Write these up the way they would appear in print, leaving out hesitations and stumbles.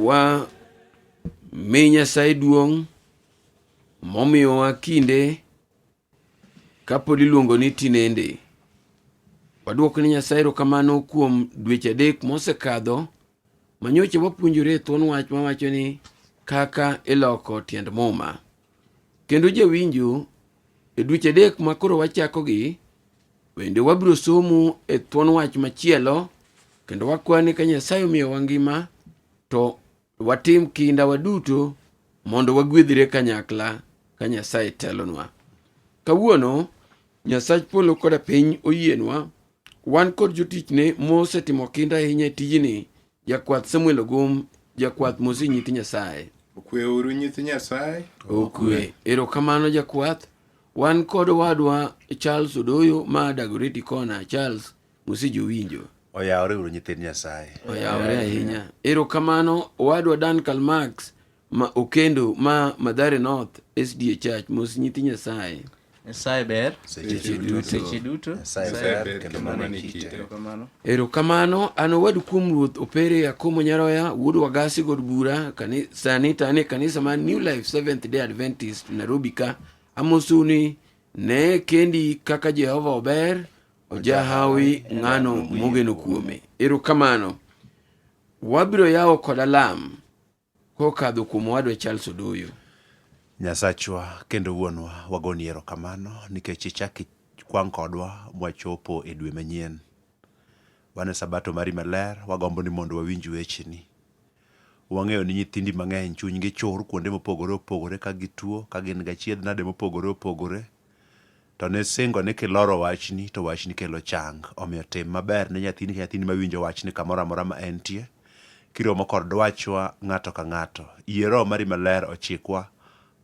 wa mi Nyasaye duong' momiyowa kinde kapod iluongo ni tinende. Waduoko ni Nyasaye erokamano kuom dweche adek mosekadho manyocha wapuonjore thuon wach mawacho ni kaka iloko tiend muma. Kendo jawinjo e dweche adek makoro wachakogi bende wabiro somo e thuon wach machielo kendo wakwani ka Nyasaye omiyowa ngima to watim kinda waduto mondo wagwedhire kanyakla ka Nyasaye telonwa. Kawuono Nyasach polo koda piny oyienwa wan kod jotichne mosetimo kinda ahinya tijini, jakwath Samuel Ogum, jakwath mosi nyithi Nyasaye. Okwe uru nyithi Nyasaye. Okwe. Erokamano jakwath. Wan kod wadwa Charles Odoyo ma Dagoretti kona. Charles mosi jowinjo. Oyawre uru nyithi Nyasaye. Oyawre ahinya. Erokamano wadwa Dan Kalmax ma Okendo ma Mathare North SDA Church mosi nyithi Nyasaye. Nyasaye ber. Seche duto. Nyasaye ber kendo mana kite. Erokamano an owadu kuom Ruoth Opere Yakomo Nyaroya, wuod Wagasi God Bura, sani tane kanisa man New Life Seventh Day Adventist Nairobi ka. Amosuni ne kendi kaka Jehova ober, ojahawi ng'ano mogeno kuome. Erokamano. Wabiro yawo kod alam kokadho kuom wadwa Charles Odoyo. Nyasachwa kendo wuonwa wagoni erokamano nikech ichaki kwang kodwa mwachopo e dwe manyien. Wane sabato mari maler wagombo ni mondo wawinj wecheni. Wang'eyo ni nyithindi mang'eny chunygi chur kuonde mopogore opogore ka gituo, ka gin gachiedh nade mopogore opogore. To ne singo ni kiloro wachni to wachni kelo chang. Omiyo tim maber ne nyathini mawinjo wachni kamoro amora ma entie. Kiromo kod dwachwa ng'ato ka ng'ato. Yie Roho mari maler ochikwa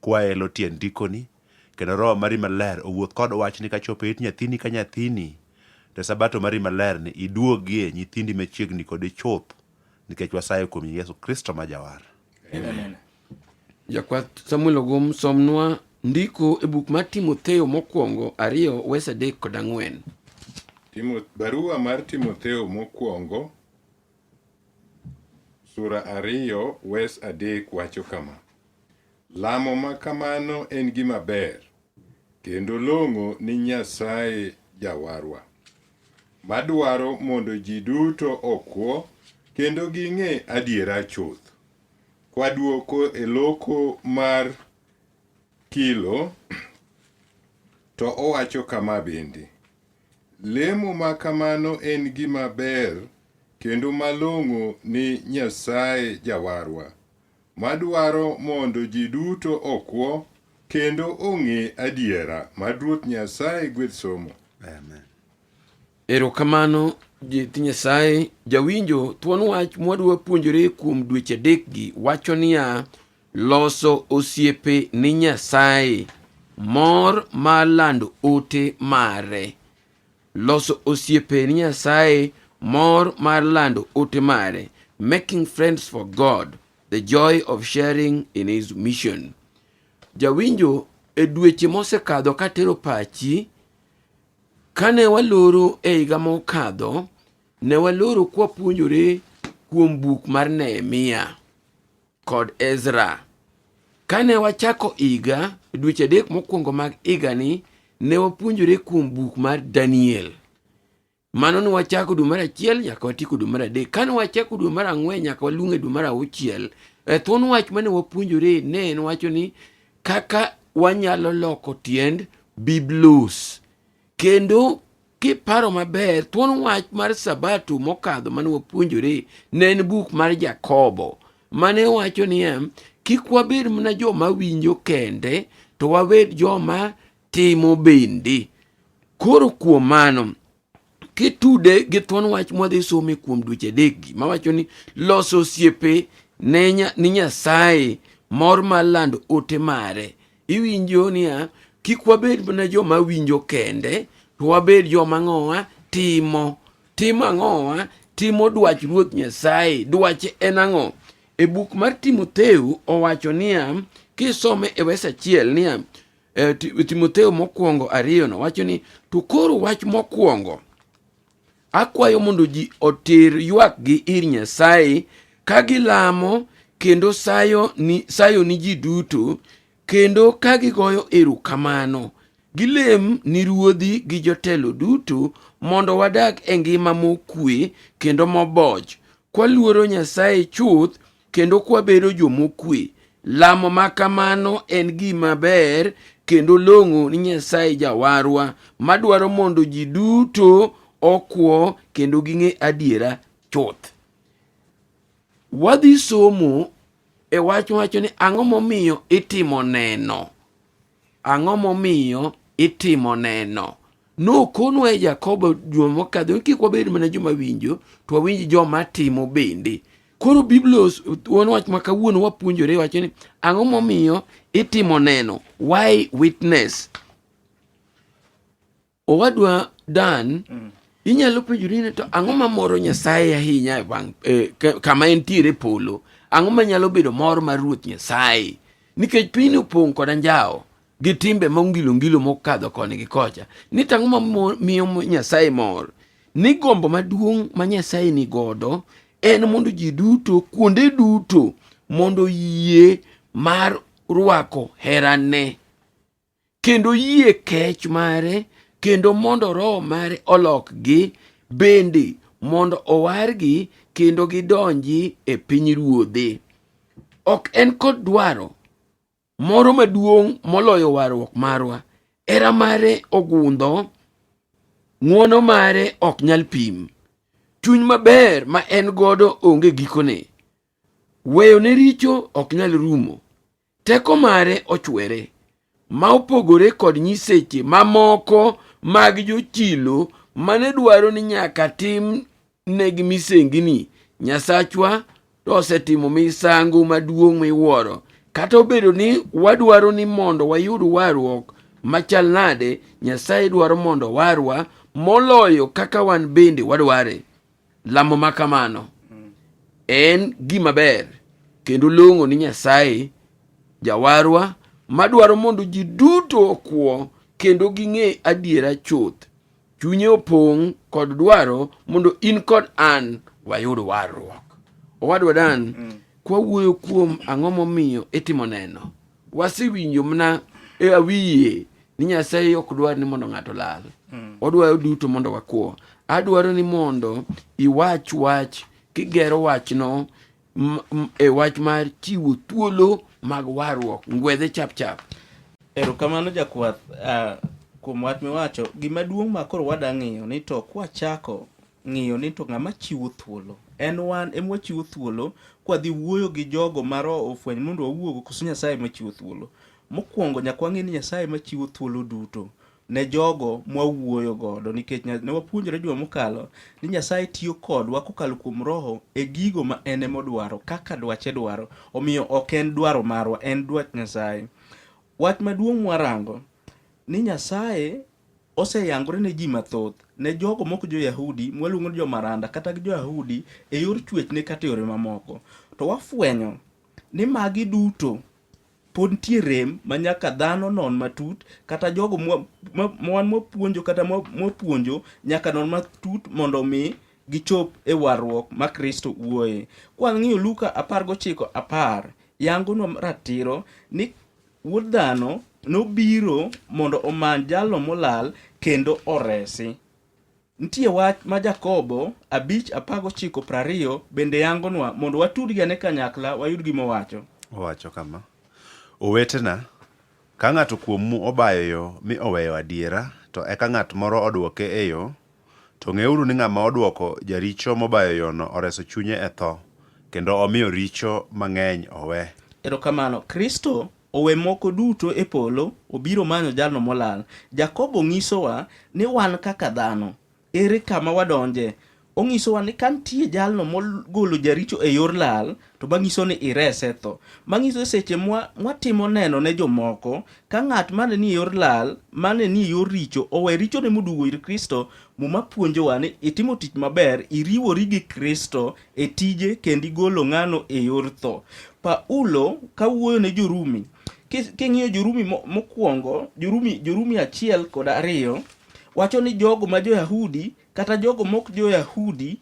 kwaelo tiend ndikoni, kendo Roho mari maler owuoth kod wachni kachopo it nyathini ka nyathini. To sabato mari maler ni iduogie nyithindi machiegni kod chuth nikech wasayo kuom Yesu Kristo ma jawar. Amen. Jakwath Samuel Ogum somnwa ndiko e buk mar Timotheo mokwongo 2 wes 3 kod 4. Barua mar Timotheo mokwongo sura 2 wes 3 wacho kama: Lamo ma kamano en gima ber kendo long'o ni Nyasaye jawarwa, madwaro mondo ji duto okwo kendo ging'e adiera chuth. Kwaduoko e loko mar kilo to owacho kama bende: lemo ma kamano en gima ber kendo malong'o ni Nyasaye jawarwa, madwaro mondo ji duto okwo kendo ong'e adiera. Mad Ruoth Nyasaye gwedh somo. Amen. Erokamano nyithi Nyasaye. Jawinjo thuon wach mwadwa puonjore kuom dweche adekgi wacho niya, loso osiepe ni Nyasaye, mor mar lando ote mare. Loso osiepe ni Nyasaye, mor mar lando ote mare. Making friends for God, the joy of sharing in his mission. Jawinjo e dweche mosekadho katero pachi, kane waloro e higa mokadho, ne waloro kwa puonjore kuom buk mar Nehemia kod Ezra. Kane wachako higa, dweche adek mokwongo mag higa ni, ne wapuonjore kuom buk mar Daniel. Mano ni wachako dwe mar 1 nyaka watieko dwe mar 3. Kane wachako dwe mar 4 nyaka walunge dwe mar 6. Thuon wach mane wapuonjore ne en wacho ni kaka wanyalo loko tiend Biblos. Kendo kiparo maber, thuon wach mar sabato mokadho mane wapuonjore ne en buk mar Jakobo. Mane wacho ni kik wabed mana joma winjo kende, to wabed joma timo bende. Koro kuom mano, kitude gi thuon wach mwadhi some kuom dweche adekgi mawacho ni loso osiepe ni Nyasaye, mor mar lando ote mare. Iwinjo niya, kik wabed mana joma winjo kende, to wabed joma ng'owa timo ang'owa, timo dwach Ruoth Nyasaye. Dwache en ang'o? E buk mar Timotheo owacho niya, kisome e wes 1 niya, Timotheo mokwongo 2 no wacho ni, to koro wach mokwongo akwayo mondo ji oter ywak gi ir Nyasaye ka gilamo kendo sayo ni ji duto, kendo ka gigoyo erokamano, gilem ni ruodhi gi jotelo duto mondo wadak e ngima mokwe kendo moboch, kwaluoro Nyasaye chuth kendo kwabedo jomokwe. Lamo makamano en gima ber kendo long'o ni Nyasaye Jawarwa madwaro mondo ji duto okwo kendo ging'e adiera chuth. Wadhi somo e wacho ni ang'o momiyo itimo neno. Ang'o momiyo itimo neno. Nokonwa e Jakobo juma mokadho, kik wabed mana joma winjo, to wawinj joma timo bende. Koro Biblos wuon wach ma kawuono wapuonjore wacho ni ang'o momiyo itimo neno. Why witness? Owadwa Dan, inyalo penjori ni to ang'o mamoro Nyasaye ahinya kama entiere polo. Ang'o manyalo bedo mor mar Ruoth Nyasaye? Nikech piny opong' kod anjawo gi timbe mongilo mokadho koni gi kocha. Ni tang'o mamiyo Nyasaye mor? Ni gombo maduong' ma Nyasaye ni godo en mondo ji duto, kuonde duto, mondo yie mar rwako herane, kendo yie kech mare, kendo mondo roho mare olokgi, bende mondo owargi kendo gidonji e piny ruodhe. Ok en kod dwaro moro maduong' moloyo warruok marwa. Hera mare ogundho, ng'wono mare ok nyal pim, chuny maber ma en godo onge gikone, weyo ne richo ok nyal rumo, teko mare ochwere, ma opogore kod nyiseche mamoko mag jochilo mane dwaro ni nyaka tim negi misengini. Nyasachwa to osetimo misango maduong' miwuoro. Kata obedo ni wadwaro ni mondo wayud warruok machal nade, Nyasaye dwaro mondo warwa moloyo kaka wan bende wadware. Lamo makamano en gima ber kendo long'o ni Nyasaye Jawarwa madwaro mondo ji duto okwo kendo ging'e adiera chuth. Chunye opong' kod dwaro mondo in kod an wayud warruok. Owadwa Dan, kwa wuoyo kuom ang'o momiyo itimo neno, wasewinjo mna e awiye ni Nyasaye ok dwar ni mondo ng'ato lal. Odwaro duto mondo wakwo. Adwaro ni mondo iwach wach kigero wachno e wach mar chiwo thuolo mag warruok. Ngwedhe chap chap. Erokamano jakwath, kuom wach miwacho, gima duong' ma koro wada ng'iyo ni to kwachako ng'iyo ni to ng'ama chiwo thuolo en wan ema wachiwo thuolo kwadhi wuoyo gi jogo maro ofweny mondo wawuogo koso Nyasaye machiwo thuolo. Mokwongo nyaka wang'e ni Nyasaye machiwo thuolo duto ne jogo mwawuoyo godo, nikech ne wapuonjore juma mokalo ni Nyasaye tiyo kodwa kokalo kuom roho e gigo ma en ema odwaro kaka dwache dwaro. Omiyo ok en dwaro marwa, en dwach Nyasaye. Wach maduong' mwarango ni Nyasaye oseyangore ne ji mathoth, ne jogo moko jo-Yahudi mwaluongo ni jo-Maranda kata jo-Yahudi e yor chwech kata yore mamoko. To wafwenyo ni magi duto pod nitie rem ma nyaka dhano non matut, kata jogo mwapuonjo kata mwapuonjo nyaka non matut mondo mi gichop e warruok ma Kristo wuoye. Kwa ng'iyo Luka 19:10 yangonwa ratiro ni Wuod Dhano nobiro mondo omany jalno molal kendo oresi. Nitie wach ma Jakobo 5:19-20 bende yangonwa mondo watudgi ane kanyakla wayud gima wacho. Owacho kama: Owetena, ka ng'ato kuomu obayo yo mi oweyo adiera, to eka ng'at moro odwoke e yo, to ng'euru ni ng'ama odwoko jaricho mobayo yono oreso chunye e tho, kendo omiyo richo mang'eny owe. Erokamano, Kristo owe moko duto e polo, obiro manyo jalno molal. Jakobo ng'isowa ni wan kaka dhano, ere kama wadonje. Ong'isowa ni kantie jalno mogolo jaricho e yor lal, to mang'iso ni irese tho. Mang'iso seche mwatimo neno ne jomoko, ka ng'at mane ni yor lal, mane ni yor richo, owe richo ne modugo ir Kristo, muma puonjowa ni itimo tich maber, iriwori gi Kristo e tije kendo igolo ng'ano e yor tho. Paulo kawuoyo ne Jorumi, king'iyo Jorumi mokwongo, Jorumi 1:2 wacho ni jogo ma jo-Yahudi kata jogo mok jo-Yahudi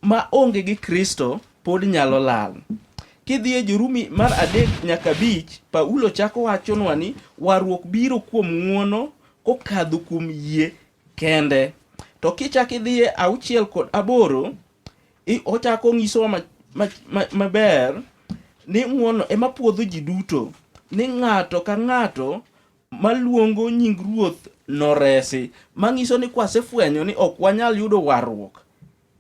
ma onge gi Kristo pod nyalo lal. kidhi e Jorumi mar 3 nyaka 5, Paulo chako wachonwa ni warruok biro kuom ng'uono kokadho kuom yie kende. To kichako idhi e 6 kod 8, ochako ng'isowa maber ni ng'uono ema puodho ji duto, ni ng'ato ka ng'ato maluongo nying Ruoth noresi, mang'iso ni kwasefwenyo ni ok wanyal yudo warruok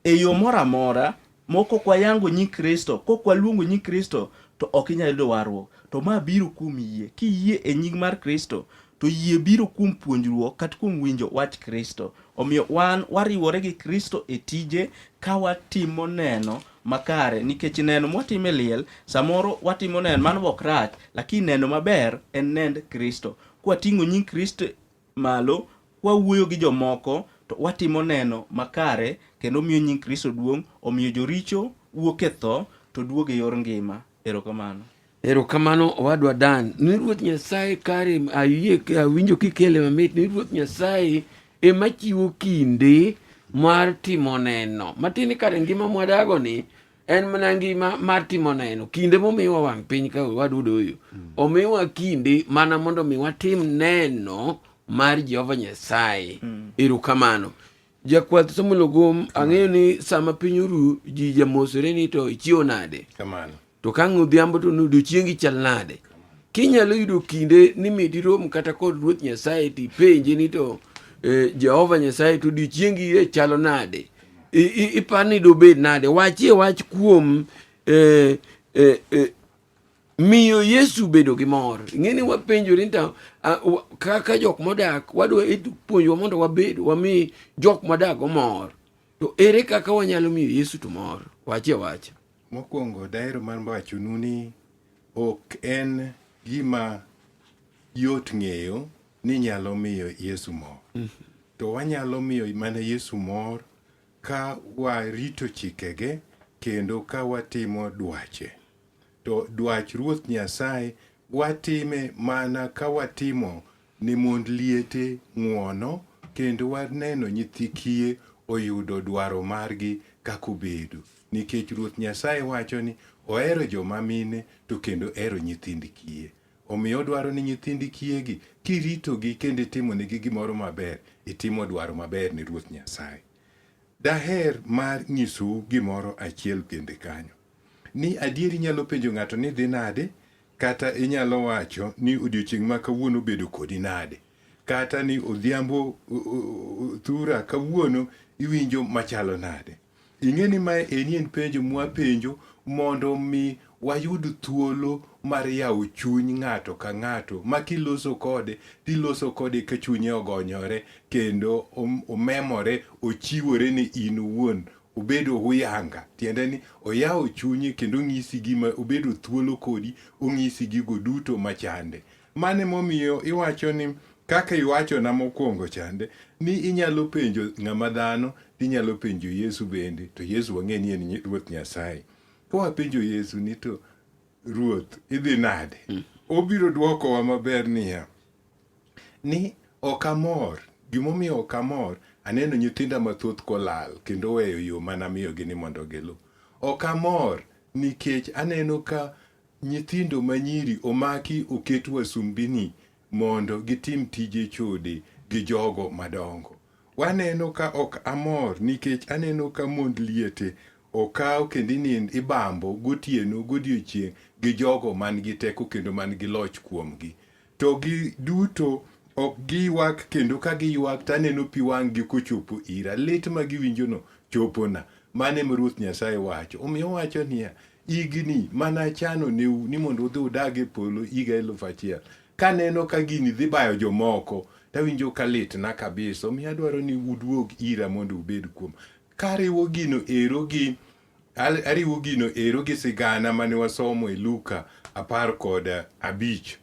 e yo moro amora moko kwa yango nying Kristo, kokwa luongo nying Kristo to ok inyal yudo warruok. To ma biro kuom yie. Kiyie e nying mar Kristo to yie biro kuom puonjruok kata kuom winjo wach Kristo. Omiyo wan wariwore gi Kristo e tije ka watimo neno makare, nikech neno mwatimo e liel samoro watimo neno mano ok rach, lakini neno maber en nend Kristo. Kwating'o nying Kristo malo, kwawuoyo gi jomoko, to watimo neno makare kendo miyo nying Kristo duong', omiyo joricho wuok e tho to duogo e yor ngima. Erokamano. Erokamano owadwa Dan. Ni Ruoth Nyasaye kare awinjo kikele mamit ni Ruoth Nyasaye ema chiwo kinde mar timo neno. Matini kare ngima mwadago ni en mana ngima mar timo neno. Kinde momiwa wang' piny ka wadudoyo. Omiwa kinde mana mondo mi watim neno mar Jehova Nyasaye. Erokamano. Jakwath Samuel Ogum, ang'eyo ni sama piny oru ji jamosore ni to ichiwo nade. Kamano. To ka ng'udhiambo to nudo chiengi chal nade. Kinyalo yudo kinde ni midirom kata kod Ruoth Nyasaye tipenje ni to Jehova Nyasaye to odiochiengi chalo nade. Ipani dobed nade. Wachie wach kuom miyo Yesu bedo gi mor. Ing'eni wapenjore nita kaka jok modak wadwa puonjwa mondo wami jok modak mor. To ere kaka wanyalo miyo Yesu to mor? Wachie wach. Mokwongo daero mar wachonu ni ok en gima yot ng'eyo ni nyalo miyo Yesu mor. To wanyalo miyo mana Yesu mor ka warito chikege kendo ka watimo dwache. To dwach Ruoth Nyasaye watime mana ka watimo ni mond liete ng'uono kendo waneno nyithi kiye oyudo dwaro margi kaka obedo. Nikech Ruoth Nyasaye wacho ni ohero joma mine to kendo ohero nyithind kiye. Omiyo odwaro ni nyithind kiyegi kiritogi kendo itimonegi gimoro maber, itimo dwaro maber ni Ruoth Nyasaye. Daher mar nyisou gimoro achiel kende kanyo. Ni adieri nyalo penjo ng'ato ni dhi nade, kata inyalo wacho ni odiochieng' ma kawuono bedo kodi nade, kata ni odhiambo thura kawuono iwinjo machalo nade. Ing'eni ma en penjo mwapenjo mondo mi wayud thuolo mar yawo chuny ng'ato ka ng'ato ma kiloso kode tiloso kode ka chunye ogonyore kendo omemore, ochiwore ni in uwuon, obedo huyanga, tiende ni oyawo chunye kendo ng'isi gima obedo thuolo kodi, ong'isi gigo duto machande. Mane momiyo iwacho ni kaka iwacho na mokwongo chande ni inyalo penjo ng'ama dhano, inyalo penjo Yesu bende, to Yesu wang'e ni en Ruoth Nyasaye. Ka wapenjo Yesu ni to Ruoth idhi nade, obiro dwokowa maber niya, ni ok amor. Gimomiyo ok amor, aneno nyithinda mathoth kolal kendo weyo yo mana miyogi ni mondo gilu. Ok amor nikech aneno ka nyithindo manyiri omaki oket wasumbini mondo gitim tije chode gi jogo madongo. Waneno ka ok amor nikech aneno ka mond liete okaw kendo inind ibambo gotieno godiochieng' gi jogo man gi teko kendo man gi loch kuomgi. To gi duto ok giywak kendo ka giywak taneno pi wang'gi kochopo ira, lit ma giwinjono chopona. Mane ma Ruoth Nyasaye wacho. Omiyo wacho niya, igni mana chano neu ni mondo udhi udag e polo higa 1000. Kaneno ka gini dhi bayo jomoko, tawinjo ka litna kabisa. Omiyo adwaro ni uduog ira mondo ubed kuom. Kariwo gino ero gi sigana mane wasomo e Luka 15.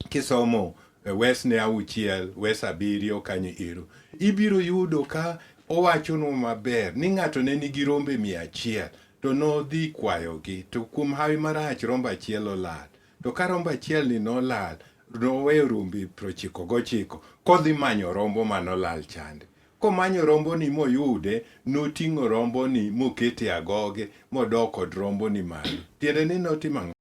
Kisomo wes ne 6, wes 7 kanyo ero, ibiro yudo ka owachono maber ni ng'ato ne nigi rombe 100 to nodhi kwayogi, to kuom hawi marach rombo achiel olal. To ka rombo achiel ni nolal, noweyo rombe 99 kodhi manyo rombo manolal chande. Komanyo romboni moyude, noting'o romboni mokete agoge modok kod romboni malo. Tiende ni notimo ang'o?